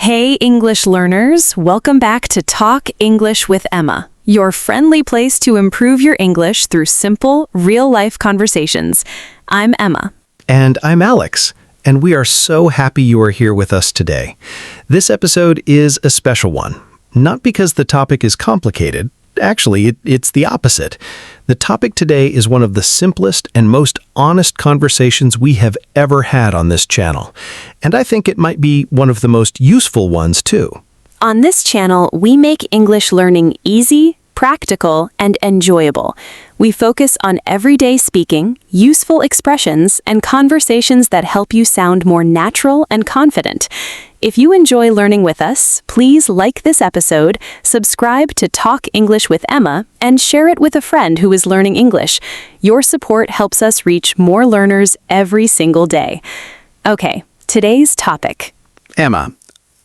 Hey, English learners! Welcome back to Talk English with Emma, your friendly place to improve your English through simple, real-life conversations. I'm Emma. And I'm Alex, and we are so happy you are here with us today. This episode is a special one, not because the topic is complicated. Actually, it's the opposite. The topic today is one of the simplest and most honest conversations we have ever had on this channel. And I think it might be one of the most useful ones, too. On this channel, we make English learning easy, practical, and enjoyable. We focus on everyday speaking, useful expressions, and conversations that help you sound more natural and confident. If you enjoy learning with us, please like this episode, subscribe to Talk English with Emma, and share it with a friend who is learning English. Your support helps us reach more learners every single day. Okay, today's topic. Emma,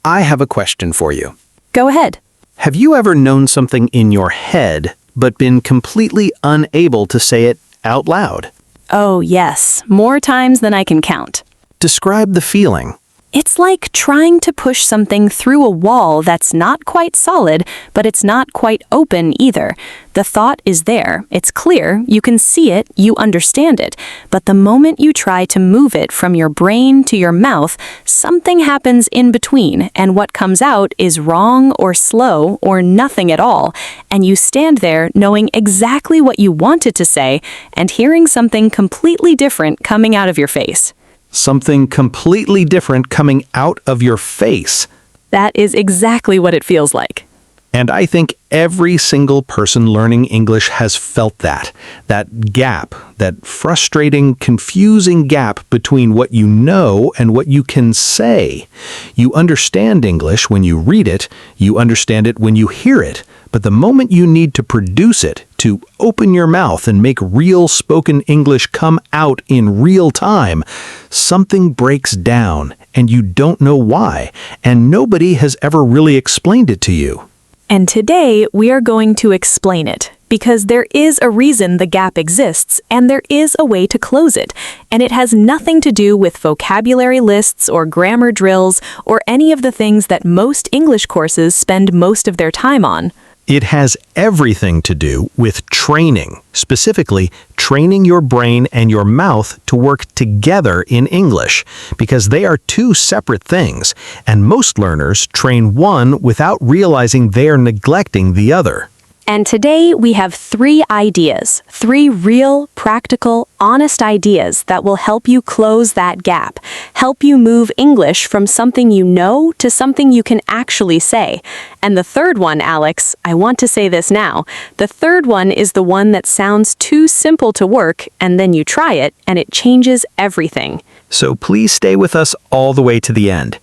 I have a question for you. Go ahead. Have you ever known something in your head, but been completely unable to say it out loud? Oh, yes, more times than I can count. Describe the feeling. It's like trying to push something through a wall that's not quite solid, but it's not quite open either. The thought is there, it's clear, you can see it, you understand it, but the moment you try to move it from your brain to your mouth, something happens in between, and what comes out is wrong or slow or nothing at all, and you stand there knowing exactly what you wanted to say and hearing something completely different coming out of your face. Something completely different coming out of your face. That is exactly what it feels like. And I think every single person learning English has felt that gap, that frustrating, confusing gap between what you know and what you can say. You understand English when you read it, you understand it when you hear it, but the moment you need to produce it, to open your mouth and make real spoken English come out in real time, something breaks down and you don't know why, and nobody has ever really explained it to you. And today, we are going to explain it, because there is a reason the gap exists, and there is a way to close it, and it has nothing to do with vocabulary lists or grammar drills or any of the things that most English courses spend most of their time on. It has everything to do with training, specifically training your brain and your mouth to work together in English, because they are two separate things, and most learners train one without realizing they are neglecting the other. And today we have 3 ideas, 3 real, practical, honest ideas that will help you close that gap, help you move English from something you know to something you can actually say. And the third one, Alex, I want to say this now, the third one is the one that sounds too simple to work, and then you try it, and it changes everything. So please stay with us all the way to the end.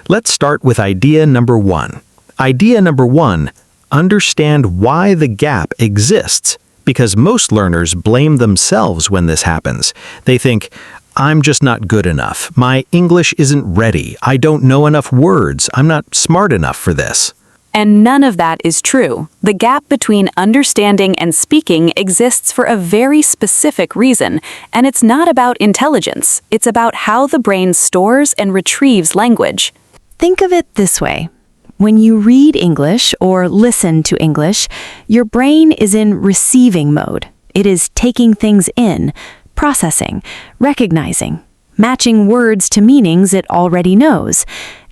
Let's start with idea number 1. Idea number 1. Understand why the gap exists, because most learners blame themselves when this happens. They think, I'm just not good enough. My English isn't ready. I don't know enough words. I'm not smart enough for this. And none of that is true. The gap between understanding and speaking exists for a very specific reason, and it's not about intelligence. It's about how the brain stores and retrieves language. Think of it this way. When you read English or listen to English, your brain is in receiving mode. It is taking things in, processing, recognizing, matching words to meanings it already knows.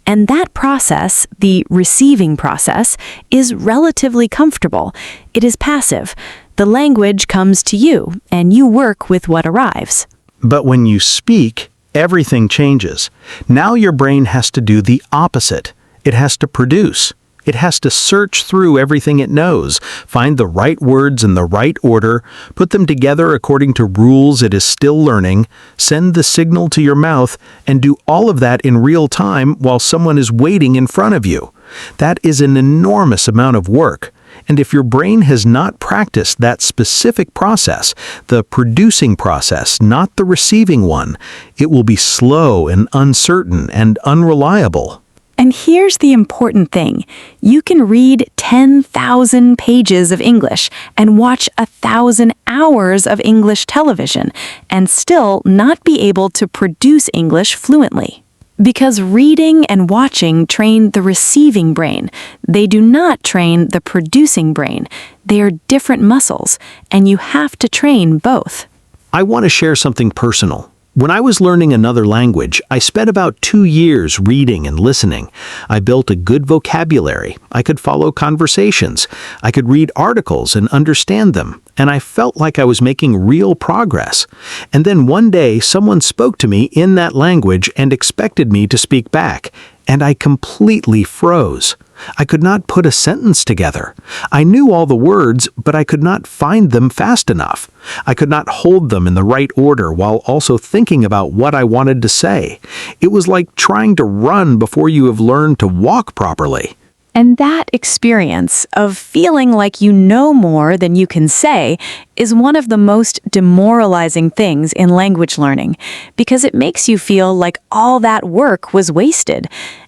And that process, the receiving process, is relatively comfortable. It is passive. The language comes to you, and you work with what arrives. But when you speak, everything changes. Now your brain has to do the opposite. It has to produce. It has to search through everything it knows, find the right words in the right order, put them together according to rules it is still learning, send the signal to your mouth, and do all of that in real time while someone is waiting in front of you. That is an enormous amount of work. And if your brain has not practiced that specific process, the producing process, not the receiving one, it will be slow and uncertain and unreliable. And here's the important thing. You can read 10,000 pages of English and watch 1,000 hours of English television and still not be able to produce English fluently. Because reading and watching train the receiving brain. They do not train the producing brain. They are different muscles, and you have to train both. I want to share something personal. When I was learning another language, I spent about 2 years reading and listening. I built a good vocabulary. I could follow conversations. I could read articles and understand them. And I felt like I was making real progress. And then one day, someone spoke to me in that language and expected me to speak back. And I completely froze. I could not put a sentence together. I knew all the words, but I could not find them fast enough. I could not hold them in the right order while also thinking about what I wanted to say. It was like trying to run before you have learned to walk properly. And that experience of feeling like you know more than you can say is one of the most demoralizing things in language learning, because it makes you feel like all that work was wasted.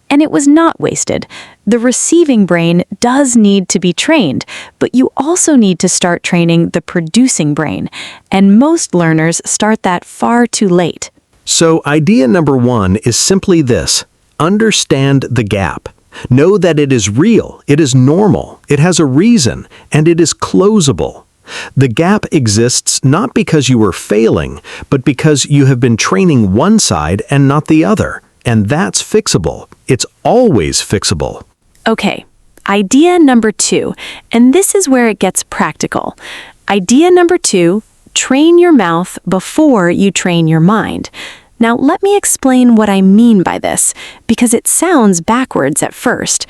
And it was not wasted. The receiving brain does need to be trained, but you also need to start training the producing brain. And most learners start that far too late. So idea number 1 is simply this: understand the gap. Know that it is real, it is normal, it has a reason, and it is closable. The gap exists not because you are failing, but because you have been training one side and not the other. And that's fixable. It's always fixable. Okay, idea number 2, and this is where it gets practical. Idea number 2, train your mouth before you train your mind. Now, let me explain what I mean by this, because it sounds backwards at first.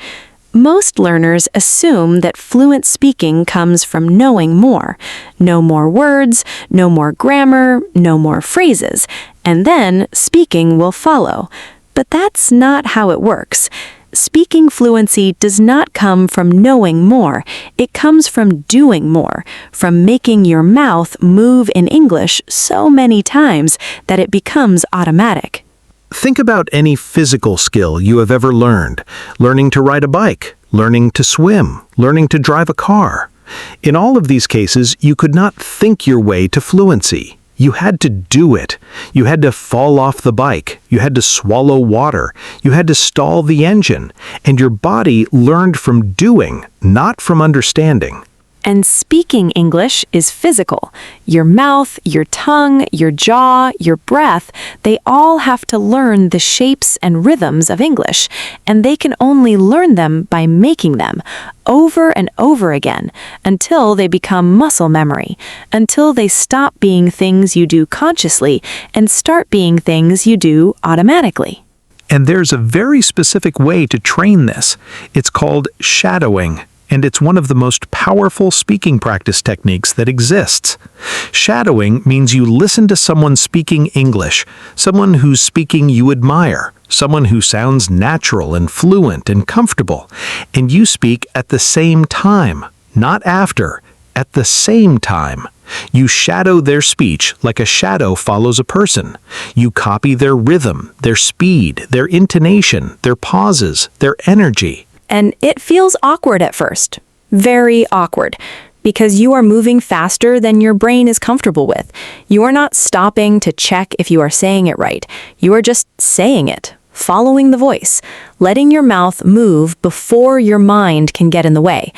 Most learners assume that fluent speaking comes from knowing more. No more words, no more grammar, no more phrases, and then speaking will follow. But that's not how it works. Speaking fluency does not come from knowing more. It comes from doing more, from making your mouth move in English so many times that it becomes automatic. Think about any physical skill you have ever learned. Learning to ride a bike, learning to swim, learning to drive a car. In all of these cases, you could not think your way to fluency. You had to do it. You had to fall off the bike. You had to swallow water. You had to stall the engine. And your body learned from doing, not from understanding. And speaking English is physical. Your mouth, your tongue, your jaw, your breath, they all have to learn the shapes and rhythms of English, and they can only learn them by making them over and over again until they become muscle memory, until they stop being things you do consciously and start being things you do automatically. And there's a very specific way to train this. It's called shadowing. And it's one of the most powerful speaking practice techniques that exists. Shadowing means you listen to someone speaking English, someone whose speaking you admire, someone who sounds natural and fluent and comfortable, and you speak at the same time, not after, at the same time. You shadow their speech like a shadow follows a person. You copy their rhythm, their speed, their intonation, their pauses, their energy. And it feels awkward at first. Very awkward. Because you are moving faster than your brain is comfortable with. You are not stopping to check if you are saying it right. You are just saying it, following the voice, letting your mouth move before your mind can get in the way.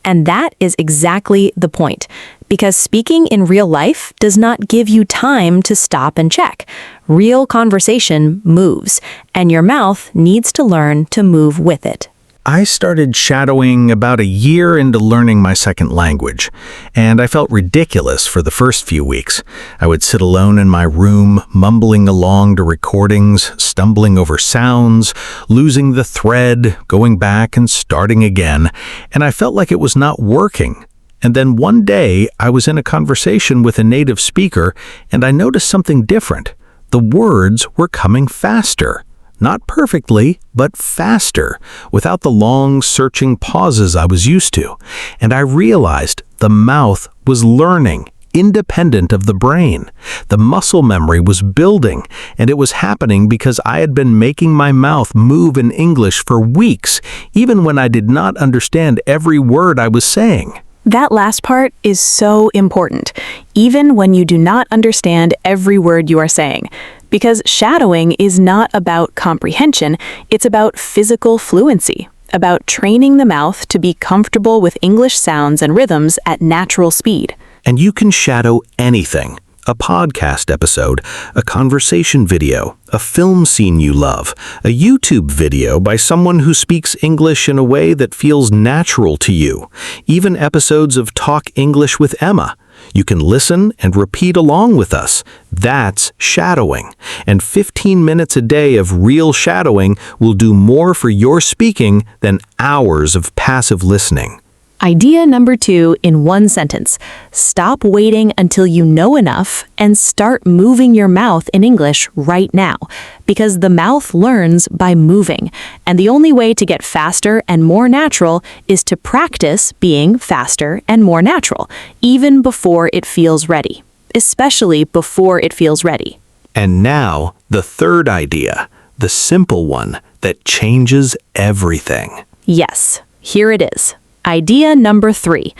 And that is exactly the point. Because speaking in real life does not give you time to stop and check. Real conversation moves, and your mouth needs to learn to move with it. I started shadowing about a year into learning my second language, and I felt ridiculous for the first few weeks. I would sit alone in my room, mumbling along to recordings, stumbling over sounds, losing the thread, going back and starting again, and I felt like it was not working. And then one day, I was in a conversation with a native speaker, and I noticed something different. The words were coming faster. Not perfectly, but faster, without the long, searching pauses I was used to. And I realized the mouth was learning, independent of the brain. The muscle memory was building, and it was happening because I had been making my mouth move in English for weeks, even when I did not understand every word I was saying. That last part is so important, even when you do not understand every word you are saying. because shadowing is not about comprehension, it's about physical fluency, about training the mouth to be comfortable with English sounds and rhythms at natural speed. And you can shadow anything. A podcast episode, a conversation video, a film scene you love, a YouTube video by someone who speaks English in a way that feels natural to you, even episodes of Talk English with Emma. You can listen and repeat along with us. That's shadowing. And 15 minutes a day of real shadowing will do more for your speaking than hours of passive listening. Idea number 2 in one sentence. Stop waiting until you know enough and start moving your mouth in English right now, because the mouth learns by moving, and the only way to get faster and more natural is to practice being faster and more natural, even before it feels ready, especially before it feels ready. And now, the third idea, the simple one that changes everything. Yes, here it is. Idea number 3.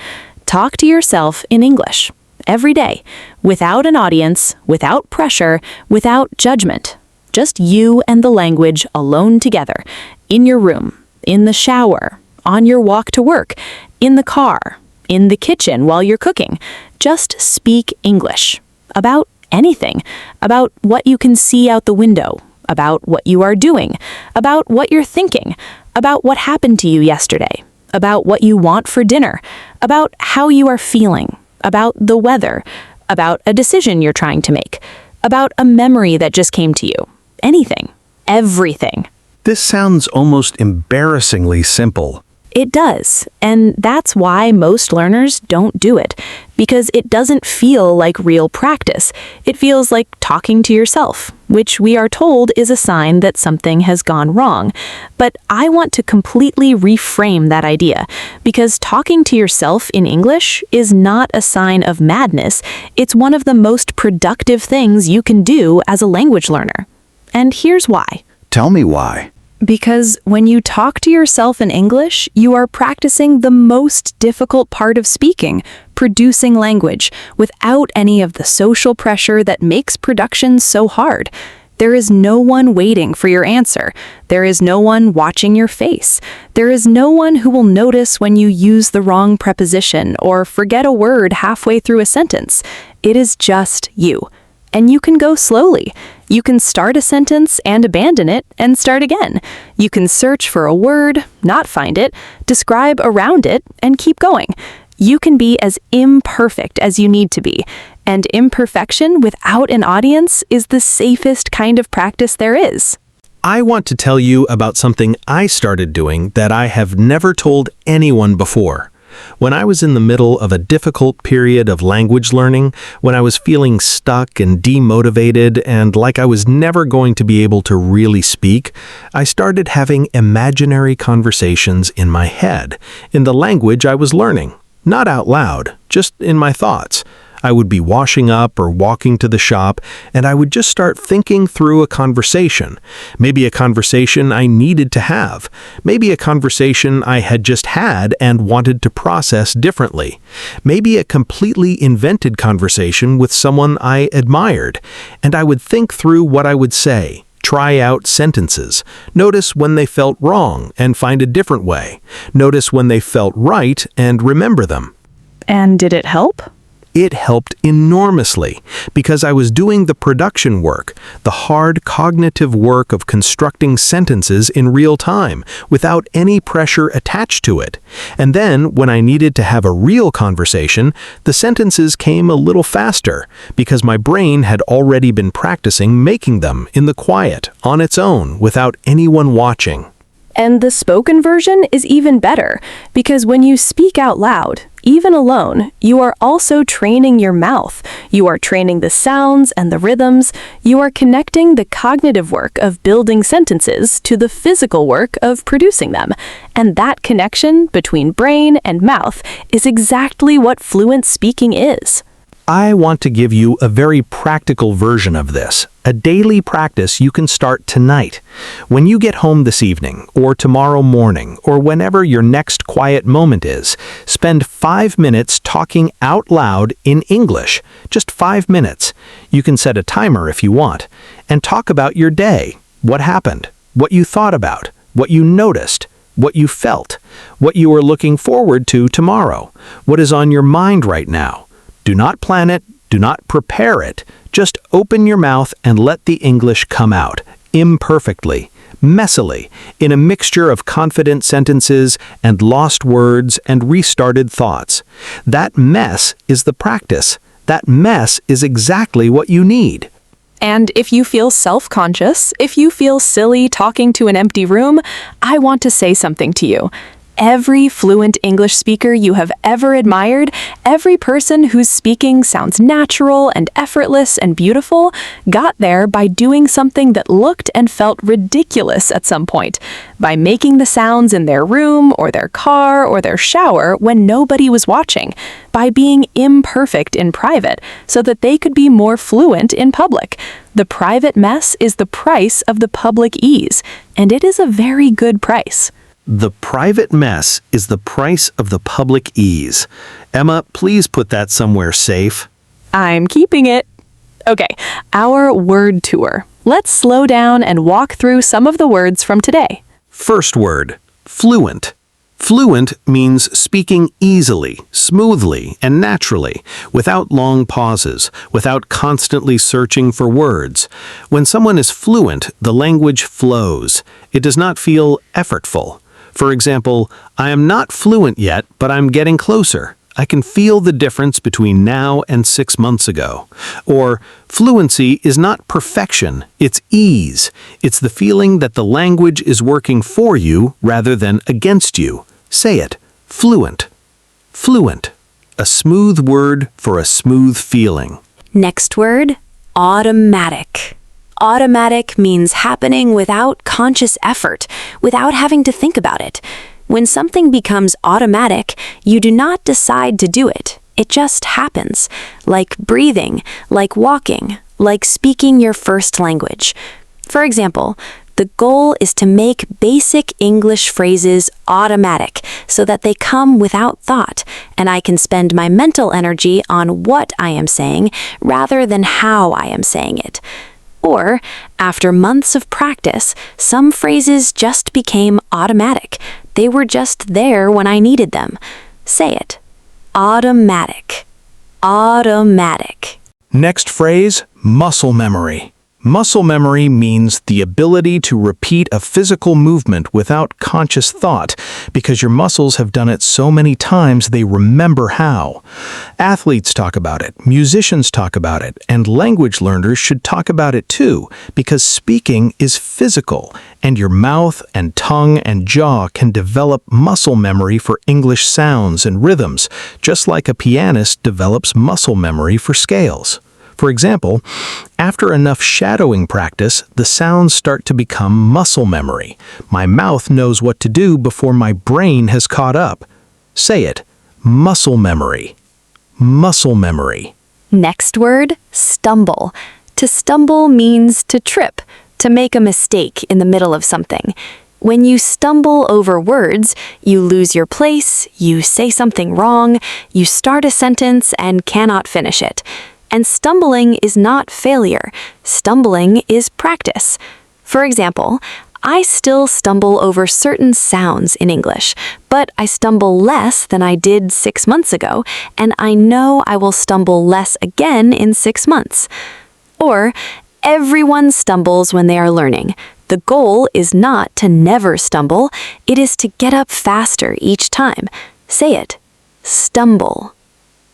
Talk to yourself in English every day, without an audience, without pressure, without judgment. Just you and the language alone together, in your room, in the shower, on your walk to work, in the car, in the kitchen while you're cooking. Just speak English about anything, about what you can see out the window, about what you are doing, about what you're thinking, about what happened to you yesterday, about what you want for dinner, about how you are feeling, about the weather, about a decision you're trying to make, about a memory that just came to you. Anything. Everything. This sounds almost embarrassingly simple. It does, and that's why most learners don't do it, because it doesn't feel like real practice. It feels like talking to yourself, which we are told is a sign that something has gone wrong. But I want to completely reframe that idea, because talking to yourself in English is not a sign of madness. It's one of the most productive things you can do as a language learner. And here's why. Tell me why. Because when you talk to yourself in English, you are practicing the most difficult part of speaking, producing language, without any of the social pressure that makes production so hard. There is no one waiting for your answer. There is no one watching your face. There is no one who will notice when you use the wrong preposition or forget a word halfway through a sentence. It is just you. And you can go slowly. You can start a sentence and abandon it and start again. You can search for a word, not find it, describe around it, and keep going. You can be as imperfect as you need to be. And imperfection without an audience is the safest kind of practice there is. I want to tell you about something I started doing that I have never told anyone before. When I was in the middle of a difficult period of language learning, when I was feeling stuck and demotivated and like I was never going to be able to really speak, I started having imaginary conversations in my head, in the language I was learning. Not out loud, just in my thoughts. I would be washing up or walking to the shop, and I would just start thinking through a conversation. Maybe a conversation I needed to have. Maybe a conversation I had just had and wanted to process differently. Maybe a completely invented conversation with someone I admired. And I would think through what I would say. Try out sentences. Notice when they felt wrong and find a different way. Notice when they felt right and remember them. And did it help? It helped enormously because I was doing the production work, the hard cognitive work of constructing sentences in real time without any pressure attached to it. And then, when I needed to have a real conversation, the sentences came a little faster because my brain had already been practicing making them in the quiet, on its own, without anyone watching. And the spoken version is even better, because when you speak out loud, even alone, you are also training your mouth. You are training the sounds and the rhythms. You are connecting the cognitive work of building sentences to the physical work of producing them. And that connection between brain and mouth is exactly what fluent speaking is. I want to give you a very practical version of this, a daily practice you can start tonight. When you get home this evening, or tomorrow morning, or whenever your next quiet moment is, spend 5 minutes talking out loud in English. Just 5 minutes. You can set a timer if you want. And talk about your day. What happened? What you thought about? What you noticed? What you felt? What you are looking forward to tomorrow? What is on your mind right now? Do not plan it, do not prepare it. Just open your mouth and let the English come out, imperfectly, messily, in a mixture of confident sentences and lost words and restarted thoughts. That mess is the practice. That mess is exactly what you need. And if you feel self-conscious, if you feel silly talking to an empty room, I want to say something to you. Every fluent English speaker you have ever admired, every person whose speaking sounds natural and effortless and beautiful, got there by doing something that looked and felt ridiculous at some point, by making the sounds in their room or their car or their shower when nobody was watching, by being imperfect in private so that they could be more fluent in public. The private mess is the price of the public ease, and it is a very good price. The private mess is the price of the public ease. Emma, please put that somewhere safe. I'm keeping it. Okay, our word tour. Let's slow down and walk through some of the words from today. First word, fluent. Fluent means speaking easily, smoothly, and naturally, without long pauses, without constantly searching for words. When someone is fluent, the language flows. It does not feel effortful. For example, I am not fluent yet, but I'm getting closer. I can feel the difference between now and 6 months ago. Or, fluency is not perfection, it's ease. It's the feeling that the language is working for you rather than against you. Say it. Fluent. Fluent. A smooth word for a smooth feeling. Next word, automatic. Automatic means happening without conscious effort, without having to think about it. When something becomes automatic, you do not decide to do it. It just happens, like breathing, like walking, like speaking your first language. For example, the goal is to make basic English phrases automatic so that they come without thought, and I can spend my mental energy on what I am saying rather than how I am saying it. Or, after months of practice, some phrases just became automatic. They were just there when I needed them. Say it. Automatic. Automatic. Next phrase, muscle memory. Muscle memory means the ability to repeat a physical movement without conscious thought because your muscles have done it so many times they remember how. Athletes talk about it, musicians talk about it, and language learners should talk about it too because speaking is physical and your mouth and tongue and jaw can develop muscle memory for English sounds and rhythms, just like a pianist develops muscle memory for scales. For example, after enough shadowing practice, the sounds start to become muscle memory. My mouth knows what to do before my brain has caught up. Say it. Muscle memory. Muscle memory. Next word, stumble. To stumble means to trip, to make a mistake in the middle of something. When you stumble over words, you lose your place, you say something wrong, you start a sentence and cannot finish it. And stumbling is not failure. Stumbling is practice. For example, I still stumble over certain sounds in English, but I stumble less than I did 6 months ago, and I know I will stumble less again in 6 months. Or, everyone stumbles when they are learning. The goal is not to never stumble, it is to get up faster each time. Say it. Stumble.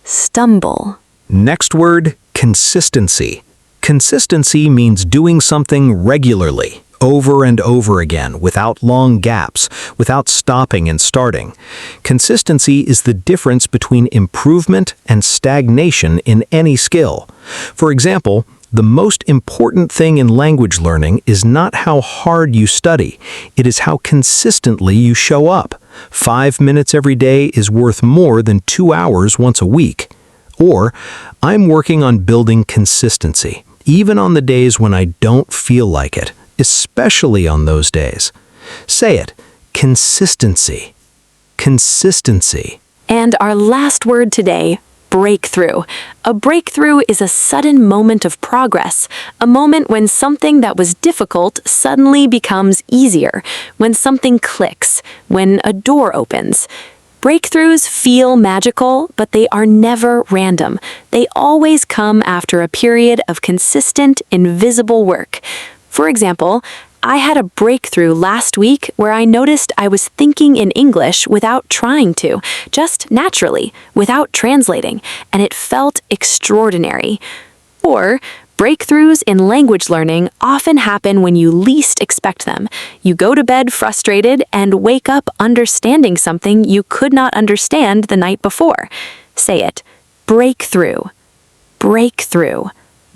Stumble. Next word, consistency. Consistency means doing something regularly, over and over again, without long gaps, without stopping and starting. Consistency is the difference between improvement and stagnation in any skill. For example, the most important thing in language learning is not how hard you study, it is how consistently you show up. 5 minutes every day is worth more than 2 hours once a week. Or, I'm working on building consistency, even on the days when I don't feel like it, especially on those days. Say it. Consistency. Consistency. And our last word today, breakthrough. A breakthrough is a sudden moment of progress, a moment when something that was difficult suddenly becomes easier, when something clicks, when a door opens. Breakthroughs feel magical, but they are never random. They always come after a period of consistent, invisible work. For example, I had a breakthrough last week where I noticed I was thinking in English without trying to, just naturally, without translating, and it felt extraordinary. Or, breakthroughs in language learning often happen when you least expect them. You go to bed frustrated and wake up understanding something you could not understand the night before. Say it. Breakthrough. Breakthrough.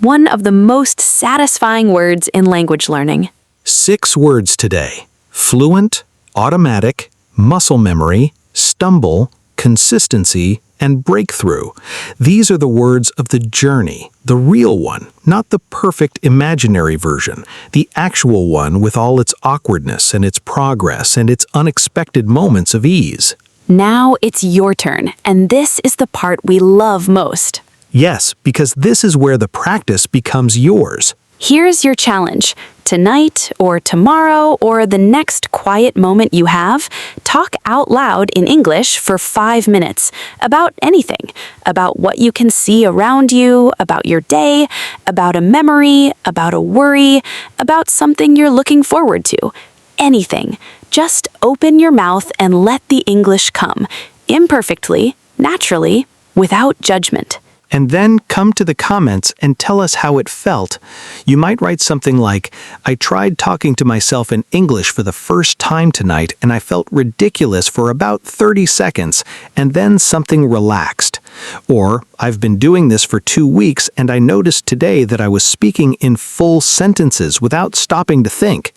One of the most satisfying words in language learning. 6 words today. Fluent, automatic, muscle memory, stumble, consistency, and breakthrough. These are the words of the journey, the real one, not the perfect imaginary version, the actual one with all its awkwardness and its progress and its unexpected moments of ease. Now it's your turn, and this is the part we love most. Yes, because this is where the practice becomes yours. Here's your challenge. Tonight, or tomorrow, or the next quiet moment you have, talk out loud in English for 5 minutes about anything, about what you can see around you, about your day, about a memory, about a worry, about something you're looking forward to. Anything. Just open your mouth and let the English come, imperfectly, naturally, without judgment. And then come to the comments and tell us how it felt. You might write something like, I tried talking to myself in English for the first time tonight and I felt ridiculous for about 30 seconds and then something relaxed. Or, I've been doing this for 2 weeks and I noticed today that I was speaking in full sentences without stopping to think.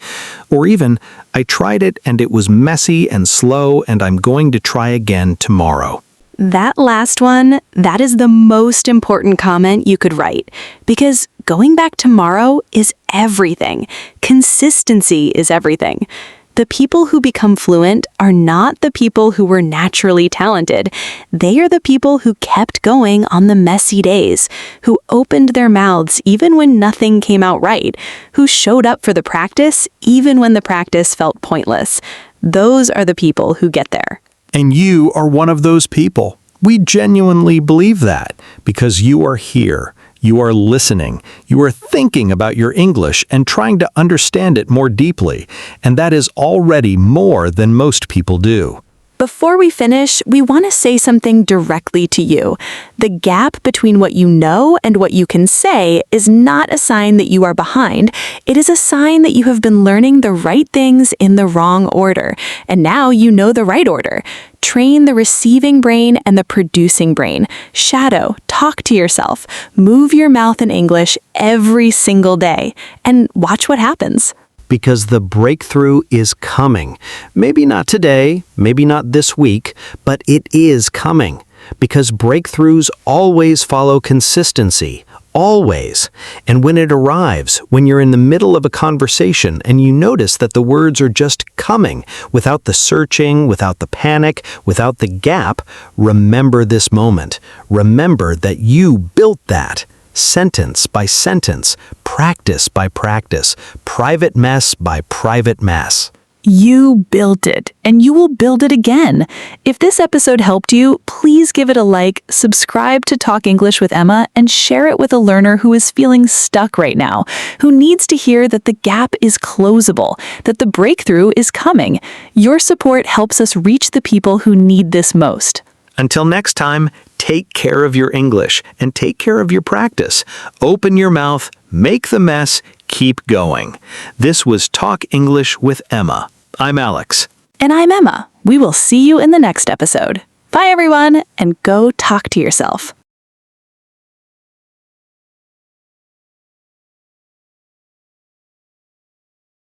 Or even, I tried it and it was messy and slow and I'm going to try again tomorrow. That last one, that is the most important comment you could write, because going back tomorrow is everything. Consistency is everything. The people who become fluent are not the people who were naturally talented. They are the people who kept going on the messy days, who opened their mouths even when nothing came out right, who showed up for the practice even when the practice felt pointless. Those are the people who get there. And you are one of those people. We genuinely believe that because you are here, you are listening, you are thinking about your English and trying to understand it more deeply, and that is already more than most people do. Before we finish, we want to say something directly to you. The gap between what you know and what you can say is not a sign that you are behind. It is a sign that you have been learning the right things in the wrong order. And now you know the right order. Train the receiving brain and the producing brain. Shadow, talk to yourself, move your mouth in English every single day, and watch what happens. Because the breakthrough is coming. Maybe not today, maybe not this week, but it is coming. Because breakthroughs always follow consistency. Always. And when it arrives, when you're in the middle of a conversation and you notice that the words are just coming, without the searching, without the panic, without the gap, remember this moment. Remember that you built that. Sentence by sentence, practice by practice, private mess by private mess. You built it, and you will build it again. If this episode helped you, please give it a like, subscribe to Talk English with Emma, and share it with a learner who is feeling stuck right now, who needs to hear that the gap is closable, that the breakthrough is coming. Your support helps us reach the people who need this most. Until next time, take care of your English and take care of your practice. Open your mouth, make the mess, keep going. This was Talk English with Emma. I'm Alex. And I'm Emma. We will see you in the next episode. Bye, everyone, and go talk to yourself.